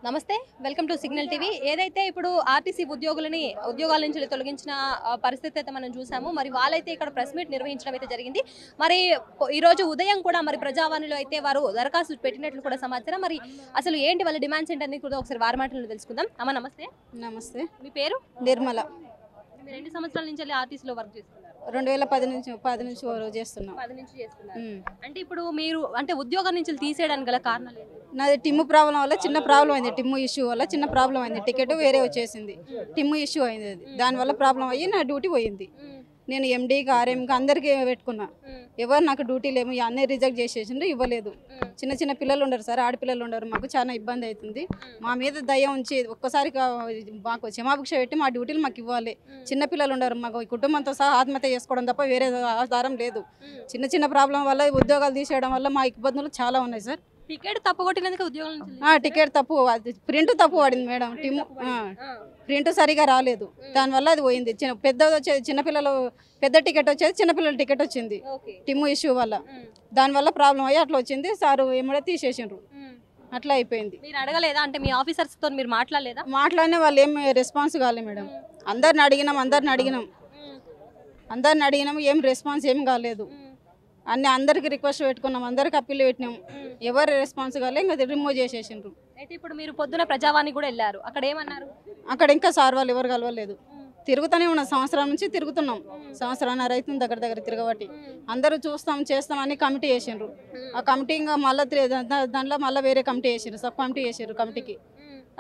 నమస్తే welcome to signal TV ఏదైతే ఇప్పుడు ఆర్టీసీ ఉద్యోగాల నుంచి తొలగించిన పరిస్థితి అయితే మనం చూసాము మరి వాళ్ళైతే ఇక్కడ ప్రెస్ మీట్ నిర్వహించడం అయితే జరిగింది మరి ఈ రోజు ఉదయం కూడా మరి ప్రజావాణిలో అయితే వారు దరఖాస్తు పెట్టినట్లు కూడా సమాచారం మరి అసలు ఏంటి వాళ్ళ డిమాండ్స్ ఏంటని కూడా ఒకసారి వారి మాటలను తెలుసుకుందాం అమ్మ నమస్తే నమస్తే మీ పేరు నిర్మల మీరు 2 సంవత్సరాల నుంచి ఆర్టీసీలో వర్క్ చేస్తున్నారు 2010 నుంచి చేస్తున్నాం 10 నుంచి చేస్తున్నారు అంటే ఇప్పుడు మీరు అంటే ఉద్యోగం నుంచి తీసేయడానికి గల కారణాలు ఏంటి నాది టిమ్ము ప్రాబ్లం వల్ల చిన్న ప్రాబ్లం అయింది టిమ్ము ఇష్యూ వల్ల చిన్న ప్రాబ్లం అయింది టికెట్ వేరే వచ్చేసింది టిమ్ము ఇష్యూ అయింది అది దానివల్ల ప్రాబ్లం అయ్యి నా డ్యూటీ పోయింది నేను ఎండీకి ఆర్ఎంకి అందరికీ పెట్టుకున్నా ఎవరు నాకు డ్యూటీ లేము అన్నీ రిజెక్ట్ చేసేసిండ్రు ఇవ్వలేదు చిన్న చిన్న పిల్లలు ఉండరు సార్ ఆడపిల్లలు ఉండరు మాకు చాలా ఇబ్బంది అవుతుంది మా మీద దయ ఉంచి ఒక్కసారి మాకు క్షమాభిక్ష పెట్టి మా డ్యూటీలు మాకు ఇవ్వాలి చిన్న పిల్లలు ఉండరు మాకు కుటుంబంతో సహా ఆత్మహత్య చేసుకోవడం తప్ప వేరే ఆధారం లేదు చిన్న చిన్న ప్రాబ్లం వల్ల ఉద్యోగాలు తీసేయడం వల్ల మా ఇబ్బందులు చాలా ఉన్నాయి సార్ టికెట్ తప్పగొట్టినందుకు ఉద్యోగం టికెట్ తప్పు ప్రింట్ తప్పు పడింది మేడం ప్రింట్ సరిగా రాలేదు దానివల్ల అది పోయింది పెద్దది వచ్చేది చిన్నపిల్లలు పెద్ద టికెట్ వచ్చేది చిన్నపిల్లల టికెట్ వచ్చింది టిమ్ము ఇష్యూ వల్ల దానివల్ల ప్రాబ్లం అయ్యి అట్లా వచ్చింది సారు ఏమో తీసేసిండ్రు అట్లా అయిపోయింది మీరు అడగలేదా అంటే మీ ఆఫీసర్స్ తో మీరు మాట్లాడలేదా మాట్లాడిన వాళ్ళు ఏం రెస్పాన్స్ కాలేదు మేడం అందరిని అడిగినాం ఏం రెస్పాన్స్ ఏం కాలేదు అందరికి రిక్వెస్ట్ పెట్టుకున్నాం అందరికి అప్పీల్ పెట్టినాం ఎవరు రెస్పాన్స్ కాలే ఇంకా రిమూవ్ చేసేసిండ్రు అయితే ఇప్పుడు మీరు పొద్దున ప్రజావాణి కూడా వెళ్ళారు అక్కడ ఏమన్నారు అక్కడ ఇంకా సార్ వాళ్ళు ఎవరు కలవలేదు తిరుగుతూనే ఉన్నాం సంవత్సరం నుంచి తిరుగుతున్నాం సంవత్సరాన్నర అవుతుంది దగ్గర తిరగబట్టి అందరూ చేస్తాం అని కమిటీ వేసిండ్రు ఆ కమిటీ ఇంకా మళ్ళీ దాంట్లో మళ్ళీ వేరే కమిటీ వేసారు సబ్ కమిటీ వేసారు కమిటీకి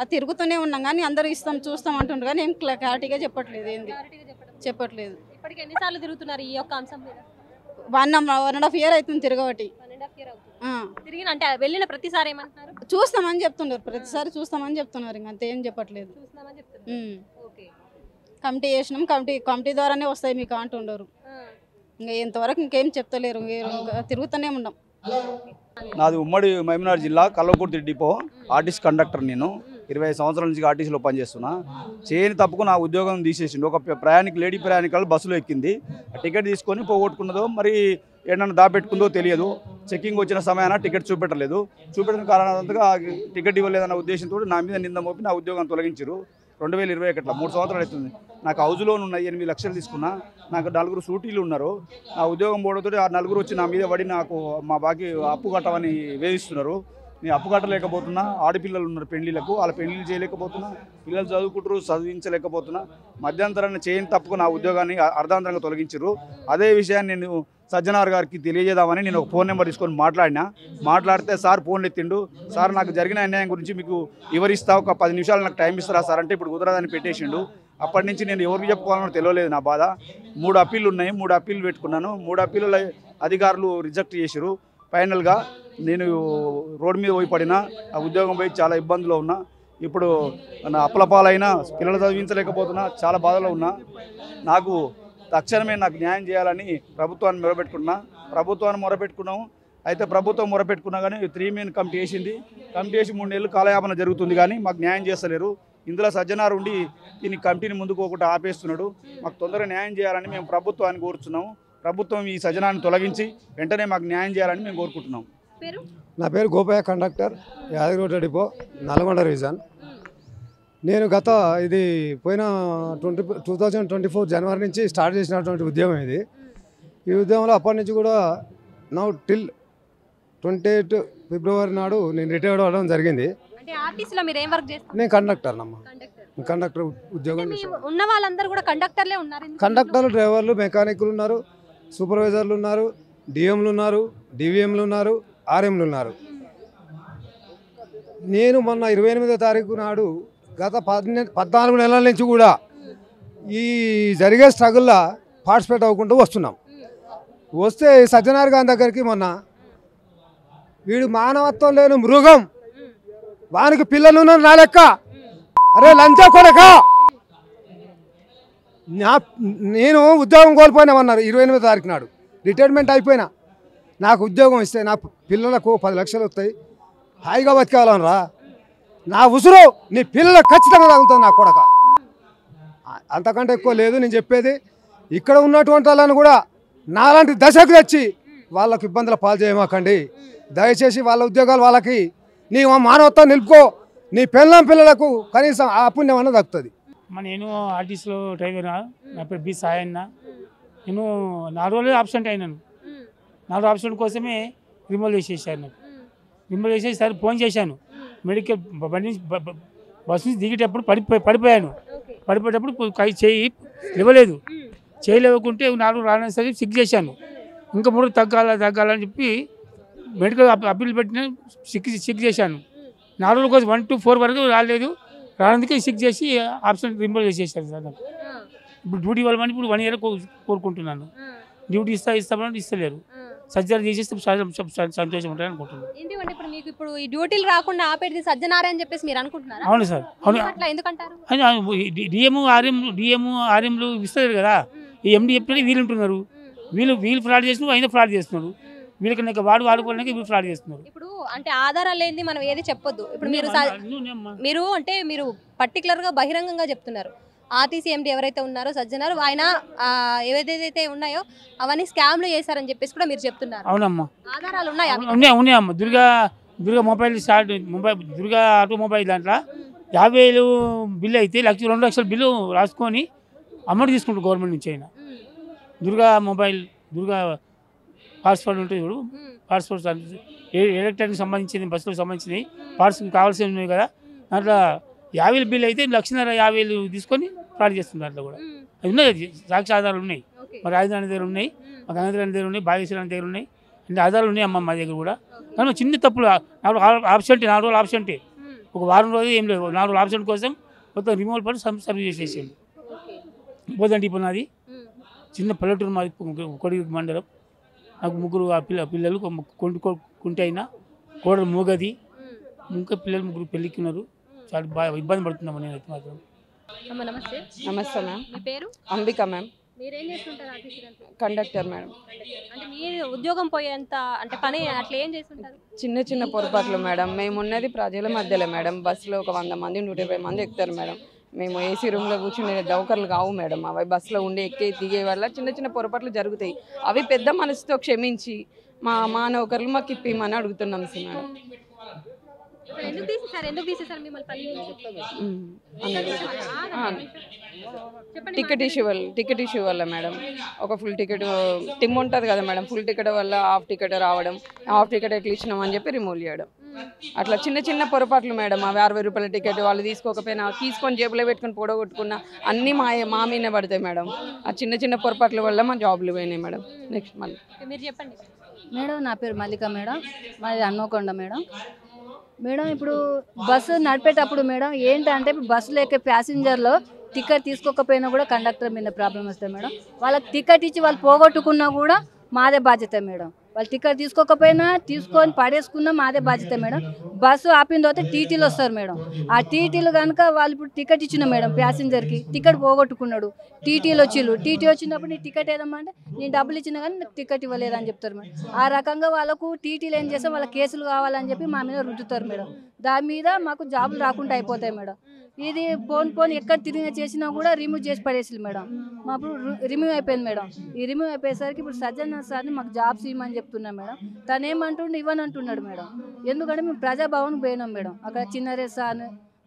అది తిరుగుతూనే ఉన్నాం కానీ అందరూ చూస్తాం అంటుండ్రు కానీ ఏం క్లారిటీగా చెప్పట్లేదు చెప్పట్లేదు ఇప్పటికి ఎన్నిసార్లు తిరుగుతున్నారు ఈ యొక్క అంశం మీద 1.5 year అవుతుంది తిరగబట్టి తిరిగిన అంటే వెళ్ళిన ప్రతిసారి ఏమంటున్నారు చూస్తామని చెప్తున్నారు ప్రతిసారి చూస్తామని చెప్తున్నారు ఇంకా అంతే ఏం చెప్పట్లేదు కమిటీ చేసినాం కమిటీ ద్వారానే వస్తాయి మీకు అంటుండరు ఇంకా ఇంతవరకు ఇంకేం చెప్తలేరు తిరుగుతూనే ఉన్నాం నాది ఉమ్మడి మహబూబ్నగర్ జిల్లా కల్వకుర్తి డిపో ఆర్టీసీ కండక్టర్ నేను 20 సంవత్సరాల నుంచి ఆర్టీసీలో పనిచేస్తున్నా చేయని తప్పుకు నా ఉద్యోగం తీసేసిండు ఒక లేడీ ప్రయాణికులు బస్సులో ఎక్కింది టికెట్ తీసుకొని పోగొట్టుకున్నదో మరి ఏమన్నా దాపెట్టుకుందో తెలియదు చెక్కింగ్ వచ్చిన సమయాన టికెట్ చూపెట్టిన కారణంగా టికెట్ ఇవ్వలేదన్న ఉద్దేశంతో నా మీద నింద మోపి నా ఉద్యోగం తొలగించారు 2021 3 సంవత్సరాలు అవుతుంది నాకు హౌస్ లోన్ ఉన్నాయి 8 లక్షలు తీసుకున్నా నాకు 4 సూటీలు ఉన్నారు నా ఉద్యోగం పోవడంతో ఆ 4 వచ్చి నా మీద పడి నాకు మా బాకీ అప్పు కట్టమని వేధిస్తున్నారు నేను అప్పు కట్టలేకపోతున్నా ఆడపిల్లలు ఉన్నారు పెళ్లిళ్ళకు వాళ్ళ పెళ్లిళ్ళు చేయలేకపోతున్నా పిల్లలు చదివించలేకపోతున్నా మధ్యంతరాన్ని చేయని తప్పుకు నా ఉద్యోగాన్ని అర్ధాంతరంగా తొలగించారు అదే విషయాన్ని నేను సజ్జనార్ గారికి తెలియజేద్దామని నేను ఒక ఫోన్ నెంబర్ తీసుకొని మాట్లాడితే సార్ ఫోన్ ఎత్తిండు సార్ నాకు జరిగిన అన్యాయం గురించి మీకు వివరిస్తా ఒక 10 నిమిషాలు నాకు టైం ఇస్తారా సార్ అంటే ఇప్పుడు కుదరదని పెట్టేసిండు అప్పటి నుంచి నేను ఎవరికి చెప్పుకోవాలో తెలియలేదు నా బాధ 3 అప్పీళ్ళు ఉన్నాయి 3 అప్పీళ్ళు పెట్టుకున్నాను 3 అప్పీళ్ళ అధికారులు రిజెక్ట్ చేశారు ఫైనల్గా నేను రోడ్డు మీద పోయి పడినా ఆ ఉద్యోగం పోయి చాలా ఇబ్బందులో ఉన్నా ఇప్పుడు నా అప్పుల పాలైనా పిల్లలు చదివించలేకపోతున్నా చాలా బాధలో ఉన్నా నాకు తక్షణమే నాకు న్యాయం చేయాలని ప్రభుత్వాన్ని మొరపెట్టుకున్నాము అయితే ప్రభుత్వం మొరపెట్టుకున్నా కానీ 3 మెయిన్ కమిటీ వేసింది కమిటీ వేసి 3 నెలలు కాలయాపన జరుగుతుంది కానీ మాకు న్యాయం చేస్తలేరు ఇందులో సజ్జనారు ఉండి దీన్ని కమిటీని ముందుకోకుండా ఆపేస్తున్నాడు మాకు తొందరగా న్యాయం చేయాలని మేము ప్రభుత్వాన్ని కోరుతున్నాము ప్రభుత్వం ఈ సజ్జనాన్ని తొలగించి వెంటనే మాకు న్యాయం చేయాలని మేము కోరుకుంటున్నాం నా పేరు Gopayya conductor Yadagirigutta depot Nalgonda reason నేను పోయిన 2024 జనవరి నుంచి స్టార్ట్ చేసినటువంటి ఉద్యోగం ఇది ఈ ఉద్యోగంలో అప్పటి నుంచి కూడా నౌ టిల్ 28 ఫిబ్రవరి నాడు నేను రిటైర్డ్ అవ్వడం జరిగింది నేను కండక్టర్ కండక్టర్ ఉద్యోగం ఉన్న వాళ్ళందరూ కూడా కండక్టర్లే ఉన్నారు కండక్టర్లు డ్రైవర్లు మెకానిక్లు ఉన్నారు సూపర్వైజర్లు ఉన్నారు డిఎంలు ఉన్నారు డివిఎంలు ఉన్నారు ఆర్ఎంలు ఉన్నారు నేను మొన్న 28వ తారీఖు నాడు గత 14 నెలల నుంచి కూడా ఈ జరిగే స్ట్రగుల్లో పార్టిసిపేట్ అవ్వకుండా వస్తే సజ్జనార్ గారి దగ్గరికి మొన్న వీడు మానవత్వం లేని మృగం వానికి పిల్లలు ఉన్నారు నా లెక్క అరే లంచా కొడక నేను ఉద్యోగం కోల్పోయినామన్నారు 28వ తారీఖు నాడు రిటైర్మెంట్ అయిపోయినా నాకు ఉద్యోగం ఇస్తే నా పిల్లలకు 10 లక్షలు వస్తాయి హాయిగా బతికాలనరా నా ఉసురు నీ పిల్లలకు ఖచ్చితంగా తగులుతుంది నా కొడక అంతకంటే ఎక్కువ లేదు నేను చెప్పేది ఇక్కడ ఉన్నటువంటి వాళ్ళని కూడా నాలాంటి దశకు తెచ్చి వాళ్ళకు ఇబ్బందుల పాలు చేయమాకండి దయచేసి వాళ్ళ ఉద్యోగాలు వాళ్ళకి నీ మానవత్వం నిలుపుకో నీ పిల్లలకు కనీసం ఆ పుణ్యం అన్న దక్కుతుంది. నేను ఆర్టీసీలో డ్రైవర్, నా పేరు బి సాయన్న. నేను 4 రోజులు ఆబ్సెంట్ అయినాను. 4 ఆబ్సెంట్ కోసమే రిమూవ్ చేసేసాను. నాకు రిమూవ్ చేసేసరి ఫోన్ చేశాను. మెడికల్ బండి నుంచి బస్సు నుంచి దిగేటప్పుడు పడిపోయాను. పడిపోయేటప్పుడు చేయి లేవలేదు. చేయలేకుంటే 4 రానని సరే సిక్ చేశాను. ఇంకా 3 తగ్గాలని చెప్పి మెడికల్ అప్పీల్ పెట్టిన సిక్ చేశాను. 4 రోజుల కోసం 1 to 4 వరకు రాలేదు. రానందుకే సిక్ చేసి ఆబ్సెంట్ రిమూవ్ చేసేసాను సార్. నాకు ఇప్పుడు డ్యూటీ వాళ్ళమని ఇప్పుడు 1 year కోరుకుంటున్నాను. డ్యూటీ ఇస్తామని ఇస్తలేరు. సర్జరీ చేసేస్తే సంతోషం ఉంటారని అనుకుంటున్నాను. ఏంటంటే ఇప్పుడు మీకు ఇప్పుడు ఈ డ్యూటీలు రాకుండా ఆపేది సజ్జనారే అని చెప్పేసి మీరు అనుకుంటున్నారా? అవును సార్, అవును. అట్లా ఎందుకంటారు? డిఎం ఆర్ఎంలు ఇస్తారు కదా, ఈ ఎండి చెప్తే వీళ్ళు ఉంటున్నారు. వీళ్ళు ఫ్రాడ్ చేస్తున్నారు, అయినా ఫ్రాడ్ చేస్తున్నారు. వీళ్ళకి వాడుకోవడానికి వీళ్ళు ఫ్రాడ్ చేస్తున్నారు. ఇప్పుడు అంటే ఆధారాలు లేనిది మనం ఏది చెప్పొద్దు. ఇప్పుడు మీరు పర్టికులర్ గా బహిరంగంగా చెప్తున్నారు. ఆర్టీసీ ఎండి ఎవరైతే ఉన్నారో సజ్జనారు, ఆయన ఏదైతే ఉన్నాయో అవన్నీ స్కామ్లు చేశారని చెప్పేసి కూడా మీరు చెప్తున్నారు. అవునమ్మా, ఆధారాలు ఉన్నాయా? ఉన్నాయమ్మా. దుర్గా మొబైల్ దుర్గా ఆటోమొబైల్ దాంట్లో 50,000 బిల్లు అయితే 2 లక్షల బిల్లు రాసుకొని అమౌంట్ తీసుకుంటారు గవర్నమెంట్ నుంచి. అయినా దుర్గా పాస్పోర్ట్ ఉంటుంది చూడు, పాస్పోర్ట్ ఎలక్ట్రానిక్ సంబంధించింది, బస్సులకు సంబంధించింది పార్ట్స్ కావాల్సి ఉన్నాయి కదా, దాంట్లో 50,000 బిల్లు అయితే 1,50,000 తీసుకొని ఫ్రాడ్ చేస్తున్నారు. దాంట్లో కూడా అది ఉన్నాయి, సాక్షి ఆధారాలు ఉన్నాయి. మా రాజధాని దగ్గర ఉన్నాయి, మా గంగాధర దగ్గర ఉన్నాయి, భాగేశ్వరం దగ్గర ఉన్నాయి. అంటే ఆధారాలు ఉన్నాయి అమ్మ మా దగ్గర కూడా. కానీ చిన్న తప్పులు 4 రోజులు ఆబ్సెంటే, ఒక వారం రోజు ఏం లేదు. 4 రోజులు ఆబ్సెంట్ కోసం మొత్తం రిమూవల్ పడి సర్వీస్ చేసేసాడు. పోదండి ఇప్పుడు నాది చిన్న పల్లెటూరు, మాది కొడి మండలం. నాకు 3 పిల్లలు, కుంటి అయినా కోడలు మూగది, ఇంకా పిల్లలు 3 పెళ్ళికి ఉన్నారు. చాలా బాగా ఇబ్బంది పడుతున్నాము. నేనైతే మాత్రం. నమస్తే. నమస్తే మ్యామ్. మీ పేరు? అంబిక మ్యామ్. మీరేం చేస్తుంటారు ఆర్టీసీ దాంట్లో? Conductor madam. అంటే మీ ఉద్యోగం పోయేంత అంటే పని అట్లా ఏం చేస్తుంటారు? చిన్న పొరపాట్లు మేడం. మేము ఉన్నది ప్రజల మధ్యలో మేడం. బస్సులో ఒక 100 మంది 120 మంది ఎక్కుతారు మేడం. మేము ఏసీ రూమ్లో కూర్చునే దౌకర్లు కావు మేడం. అవి బస్సులో ఉండి ఎక్కి దిగే వల్ల చిన్న పొరపాట్లు జరుగుతాయి. అవి పెద్ద మనసుతో క్షమించి మా నౌకర్లు మాకు ఇప్పిమని అడుగుతున్నాం సార్ మేడం. ఎందుకు తీసేసారు మిమ్మల్ని పని నుంచి? టికెట్ ఇష్యూ వల్ల మేడం. ఒక ఫుల్ టికెట్ టిమ్ ఉంటుంది కదా మేడం, ఫుల్ టికెట్ వల్ల హాఫ్ టికెట్ రావడం, హాఫ్ టికెట్ ఎట్లా ఇచ్చినామని చెప్పి రిమూవ్ చేయడం. అట్లా చిన్న పొరపాట్లు మేడం. అవి 60 రూపాయల టికెట్ వాళ్ళు తీసుకోకపోయినా, తీసుకొని జేబులో పెట్టుకొని పొడగొట్టుకున్నా అన్నీ మా మీనే పడతాయి మేడం. ఆ చిన్న పొరపాట్ల వల్ల మా జాబులు పోయినాయి మేడం. నెక్స్ట్ మళ్ళీ మీరు చెప్పండి మేడం. నా పేరు మల్లిక మేడం, మాది హన్మకొండ మేడం. ఇప్పుడు బస్సు నడిపేటప్పుడు మేడం ఏంటంటే బస్సులో ఎక్కే ప్యాసింజర్లో టికెట్ తీసుకోకపోయినా కూడా కండక్టర్ మీద ప్రాబ్లం వస్తుంది మేడం. వాళ్ళకి టికెట్ ఇచ్చి వాళ్ళు పోగొట్టుకున్నా కూడా మాదే బాధ్యత మేడం. వాళ్ళు టికెట్ తీసుకోకపోయినా తీసుకొని పడేసుకున్నా మాదే బాధ్యత మేడం. బస్సు ఆపిన తర్వాత టీటీలు వస్తారు మేడం. ఆ టీటీలు కనుక వాళ్ళు ఇప్పుడు టికెట్ ఇచ్చిన మేడం, ప్యాసింజర్కి టికెట్ పోగొట్టుకున్నాడు, టీటీలు టీటీ వచ్చినప్పుడు నీ టికెట్ ఏదమ్మా అంటే నేను డబ్బులు ఇచ్చినా కానీ నాకు టికెట్ ఇవ్వలేదని చెప్తారు మేడం. ఆ రకంగా వాళ్ళకు టీటీలు ఏం చేస్తాం, వాళ్ళ కేసులు కావాలని చెప్పి మా మీద రుద్దుతారు మేడం. దాని మీద మాకు జాబులు రాకుండా అయిపోతాయి మేడం. ఇది పోన్ ఎక్కడ తిరిగి చేసినా కూడా రిమూవ్ చేసి పడేసి మేడం. మా అప్పుడు రిమూవ్ అయిపోయింది మేడం. ఈ రిమూవ్ అయిపోయేసరికి ఇప్పుడు సజ్జన సార్ని మాకు జాబ్స్ ఇవ్వమని చెప్తున్నాం మేడం. తను ఏమంటుండే ఇవ్వని అంటున్నాడు మేడం. ఎందుకంటే మేము ప్రజాభవన్కి పోయినాం మేడం. అక్కడ చిన్నరే సార్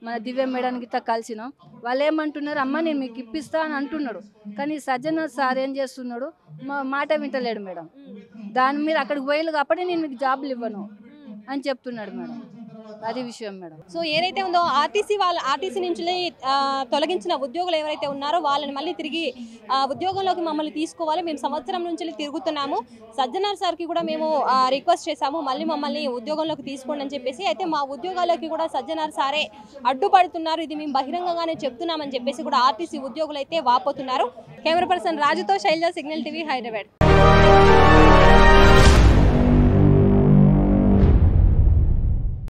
మన దివ్య మేడానికి కలిసినాం. వాళ్ళు ఏమంటున్నారు, అమ్మ నేను మీకు ఇప్పిస్తా అని అంటున్నాడు. కానీ సజ్జన సార్ ఏం చేస్తున్నాడు, మా మాట వింటలేడు మేడం. దాని మీద అక్కడికి పోయాలి కాబట్టి నేను మీకు జాబులు ఇవ్వను అని చెప్తున్నాడు మేడం. అది విషయం మేడం. సో ఏదైతే ఉందో ఆర్టీసీ నుంచి తొలగించిన ఉద్యోగులు ఎవరైతే ఉన్నారో వాళ్ళని మళ్ళీ తిరిగి ఉద్యోగంలోకి మమ్మల్ని తీసుకోవాలి. మేము సంవత్సరం నుంచి తిరుగుతున్నాము. సజ్జనార్ సార్కి కూడా మేము రిక్వెస్ట్ చేశాము, మళ్ళీ మమ్మల్ని ఉద్యోగంలోకి తీసుకోండి అని చెప్పేసి. అయితే మా ఉద్యోగాలకి కూడా సజ్జనార్ సారే అడ్డుపడుతున్నారు, ఇది మేము బహిరంగంగానే చెప్తున్నామని చెప్పేసి కూడా ఆర్టీసీ ఉద్యోగులు అయితే వాపోతున్నారు. కెమెరా పర్సన్ రాజుతో శైలజ, సిగ్నల్ టీవీ, హైదరాబాద్.